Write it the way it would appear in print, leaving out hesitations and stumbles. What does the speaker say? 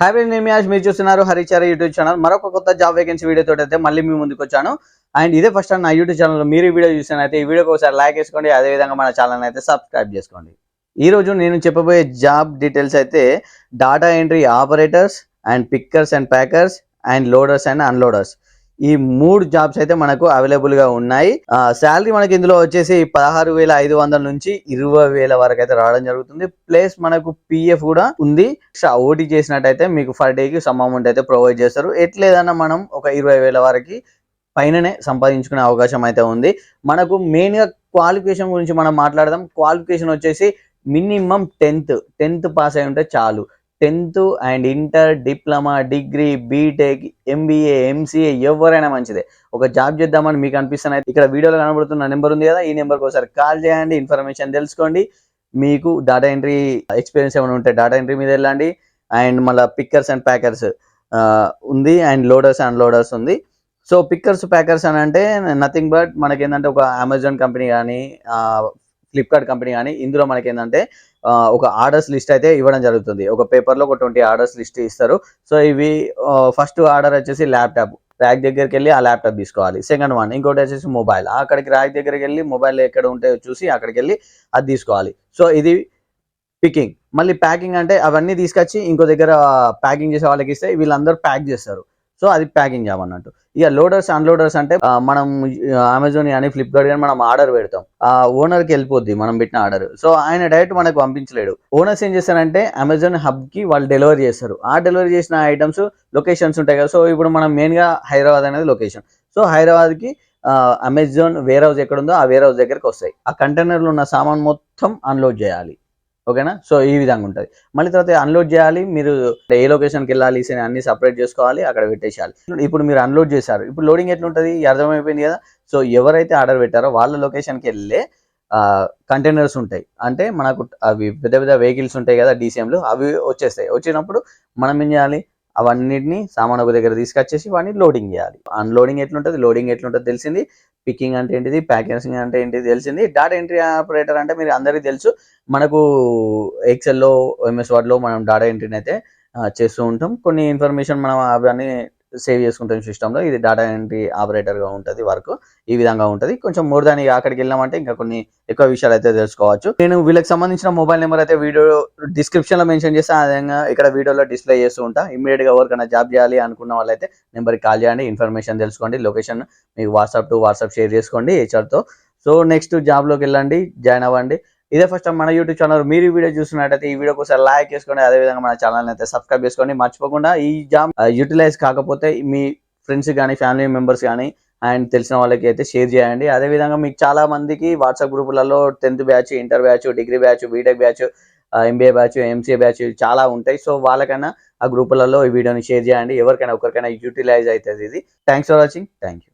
Hi friends, నేను మీ ash. మీరు చూస్తున్నారు హరిచార యూట్యూబ్ ఛానల్. మరొక కొత్త జాబ్ వేకెన్సీ వీడియోతో అయితే మళ్ళీ మీ ముందుకు వచ్చాను. అండ్ ఇదే ఫస్ట్ టైం నా యూట్యూబ్ ఛానల్లో మీరు ఈ వీడియో చూసినట్లయితే ఈ వీడియోకి ఒకసారి లైక్ వేసుకోండి. అదేవిధంగా మన ఛానల్ అయితే సబ్స్క్రైబ్ చేసుకోండి. ఈ రోజు నేను చెప్పబోయే జాబ్ డీటెయిల్స్ అయితే data entry operators and pickers and packers and loaders and unloaders. ఈ 3 జాబ్స్ అయితే మనకు అవైలబుల్ గా ఉన్నాయి. శాలరీ మనకి ఇందులో వచ్చేసి 16,500 నుంచి 20,000 వరకు అయితే రావడం జరుగుతుంది. ప్లస్ మనకు పిఎఫ్ కూడా ఉంది. ఓటీ చేసినట్టయితే మీకు ఫర్ డే కి సమ్ అమౌంట్ అయితే ప్రొవైడ్ చేస్తారు. ఎట్లేదన్నా మనం ఒక 20,000 వరకు పైననే సంపాదించుకునే అవకాశం అయితే ఉంది. మనకు మెయిన్ గా క్వాలిఫికేషన్ గురించి మనం మాట్లాడదాం. క్వాలిఫికేషన్ వచ్చేసి మినిమం 10th పాస్ అయి ఉంటే చాలు. 10th and inter, diploma, degree, BTech, MBA, MCA ఎవరైనా మంచిదే. ఒక జాబ్ చేద్దామని మీకు అనిపిస్తున్నది, ఇక్కడ వీడియోలో కనబడుతున్న నెంబర్ ఉంది కదా, ఈ నెంబర్కి ఒకసారి కాల్ చేయండి, ఇన్ఫర్మేషన్ తెలుసుకోండి. మీకు డేటా ఎంట్రీ ఎక్స్పీరియన్స్ ఏమైనా ఉంటే డేటా ఎంట్రీ మీద వెళ్ళండి. అండ్ మళ్ళీ పిక్కర్స్ అండ్ ప్యాకర్స్ ఉంది, అండ్ లోడర్స్ అండ్ అన్లోడర్స్ ఉంది. సో పిక్కర్స్ ప్యాకర్స్ అని అంటే నథింగ్ బట్ మనకి ఏంటంటే ఒక అమెజాన్ కంపెనీ కానీ ఫ్లిప్కార్ట్ కంపెనీ కానీ ఇందులో మనకి ఏంటంటే ఒక ఆర్డర్స్ లిస్ట్ అయితే ఇవ్వడం జరుగుతుంది. ఒక పేపర్లో ఒక 20 ఆర్డర్స్ లిస్ట్ ఇస్తారు. సో ఇవి ఫస్ట్ ఆర్డర్ వచ్చేసి ల్యాప్టాప్, ర్యాక్ దగ్గరికి వెళ్ళి ఆ ల్యాప్టాప్ తీసుకోవాలి. సెకండ్ వన్ ఇంకోటి వచ్చేసి మొబైల్, అక్కడికి ర్యాక్ దగ్గరికి వెళ్ళి మొబైల్ ఎక్కడ ఉంటే చూసి అక్కడికి వెళ్ళి అది తీసుకోవాలి. సో ఇది పికింగ్. మళ్ళీ ప్యాకింగ్ అంటే అవన్నీ తీసుకొచ్చి ఇంకో దగ్గర ప్యాకింగ్ చేసే వాళ్ళకి ఇస్తే వీళ్ళందరూ ప్యాక్ చేస్తారు. సో అది ప్యాకింగ్ జాబ్ అన్నట్టు. ఇక లోడర్స్ అన్లోడర్స్ అంటే మనం అమెజాన్ కానీ ఫ్లిప్కార్ట్ కానీ మనం ఆర్డర్ పెడతాం, ఆ ఓనర్కి వెళ్ళిపోద్ది మనం పెట్టిన ఆర్డర్. సో ఆయన డైరెక్ట్ మనకు పంపించలేడు. ఓనర్స్ ఏం చేస్తారంటే అమెజాన్ హబ్ కి వాళ్ళు డెలివరీ చేస్తారు. ఆ డెలివరీ చేసిన ఐటమ్స్ లొకేషన్స్ ఉంటాయి కదా. సో ఇప్పుడు మనం మెయిన్ గా హైదరాబాద్ అనేది లొకేషన్. సో హైదరాబాద్ కి అమెజాన్ వేర్ హౌస్ ఎక్కడ ఉందో ఆ వేర్ హౌస్ దగ్గరికి వస్తాయి. ఆ కంటైనర్లో ఉన్న సామాన్ మొత్తం అన్లోడ్ చేయాలి. ఓకేనా. సో ఈ విధంగా ఉంటుంది. మళ్ళీ తర్వాత అన్లోడ్ చేయాలి. మీరు ఏ లొకేషన్కి వెళ్ళాలి అన్ని సపరేట్ చేసుకోవాలి, అక్కడ పెట్టేసేయాలి. ఇప్పుడు మీరు అన్లోడ్ చేశారు, ఇప్పుడు లోడింగ్ ఎట్లుంటుంది అర్థమైపోయింది కదా. సో ఎవరైతే ఆర్డర్ పెట్టారో వాళ్ళ లొకేషన్కి వెళ్ళే కంటైనర్స్ ఉంటాయి. అంటే మనకు అవి పెద్ద పెద్ద వెహికల్స్ ఉంటాయి కదా, డీసీఎంలు, అవి వచ్చేస్తాయి. వచ్చినప్పుడు మనం ఏం చేయాలి, అవన్నిటిని సామాన్ ఒక దగ్గర తీసుకొచ్చేసి వాటిని లోడింగ్ చేయాలి. అన్లోడింగ్ ఎట్లుంటుంది, లోడింగ్ ఎట్లుంటుంది తెలిసింది. పికింగ్ అంటే ఏంటిది, ప్యాకేజింగ్ అంటే ఏంటిది తెలిసింది. డేటా ఎంట్రీ ఆపరేటర్ అంటే మీరు అందరికీ తెలుసు. మనకు ఎక్సెల్లో, ఎంఎస్ వర్డ్లో మనం డేటా ఎంట్రీని అయితే చేస్తూ ఉంటాం. కొన్ని ఇన్ఫర్మేషన్ మనం అవన్నీ సేవ్ చేసుకుంటాం సిస్టంలో. ఇది డేటా ఎంట్రీ ఆపరేటర్గా ఉంటుంది వర్క్. ఈ విధంగా ఉంటుంది. కొంచెం మోర్ దాన్ అక్కడికి వెళ్ళామంటే ఇంకా కొన్ని ఎక్కువ విషయాలు అయితే తెలుసుకోవచ్చు. నేను వీళ్ళకి సంబంధించిన మొబైల్ నెంబర్ అయితే వీడియో డిస్క్రిప్షన్ లో మెన్షన్ చేస్తే ఆ విధంగా ఇక్కడ వీడియోలో డిస్ప్లే చేస్తూ ఉంటా. ఇమీడియట్ గా ఎవరికైనా జాబ్ చేయాలి అనుకున్న వాళ్ళైతే నెంబర్కి కాల్ చేయండి, ఇన్ఫర్మేషన్ తెలుసుకోండి, లొకేషన్ మీకు వాట్సాప్ షేర్ చేసుకోండి హెచ్ఆర్తో. సో నెక్స్ట్ జాబ్లోకి వెళ్ళండి, జాయిన్ అవ్వండి. ఇదే ఫస్ట్ టైం మన యూట్యూబ్ ఛానల్ మీరు ఈ వీడియో చూస్తున్నట్టయితే ఈ వీడియోకి ఒకసారి లైక్ చేసుకోండి. అదేవిధంగా మన ఛానల్ అయితే సబ్స్క్రైబ్ చేసుకోండి. మర్చిపోకుండా ఈ జాబ్ యూటిలైజ్ కాకపోతే మీ ఫ్రెండ్స్ కానీ ఫ్యామిలీ మెంబర్స్ కానీ అండ్ తెలిసిన వాళ్ళకి అయితే షేర్ చేయండి. అదేవిధంగా మీకు చాలా మందికి వాట్సాప్ గ్రూపులలో 10th batch, inter batch, degree batch, BTech batch, MBA batch, MCA batch చాలా ఉంటాయి. సో వాళ్ళకైనా ఆ గ్రూపులలో ఈ వీడియోని షేర్ చేయండి. ఎవరికైనా ఒకరికైనా యూటిలైజ్ అవుతుంది ఇది. Thanks for watching. Thank you.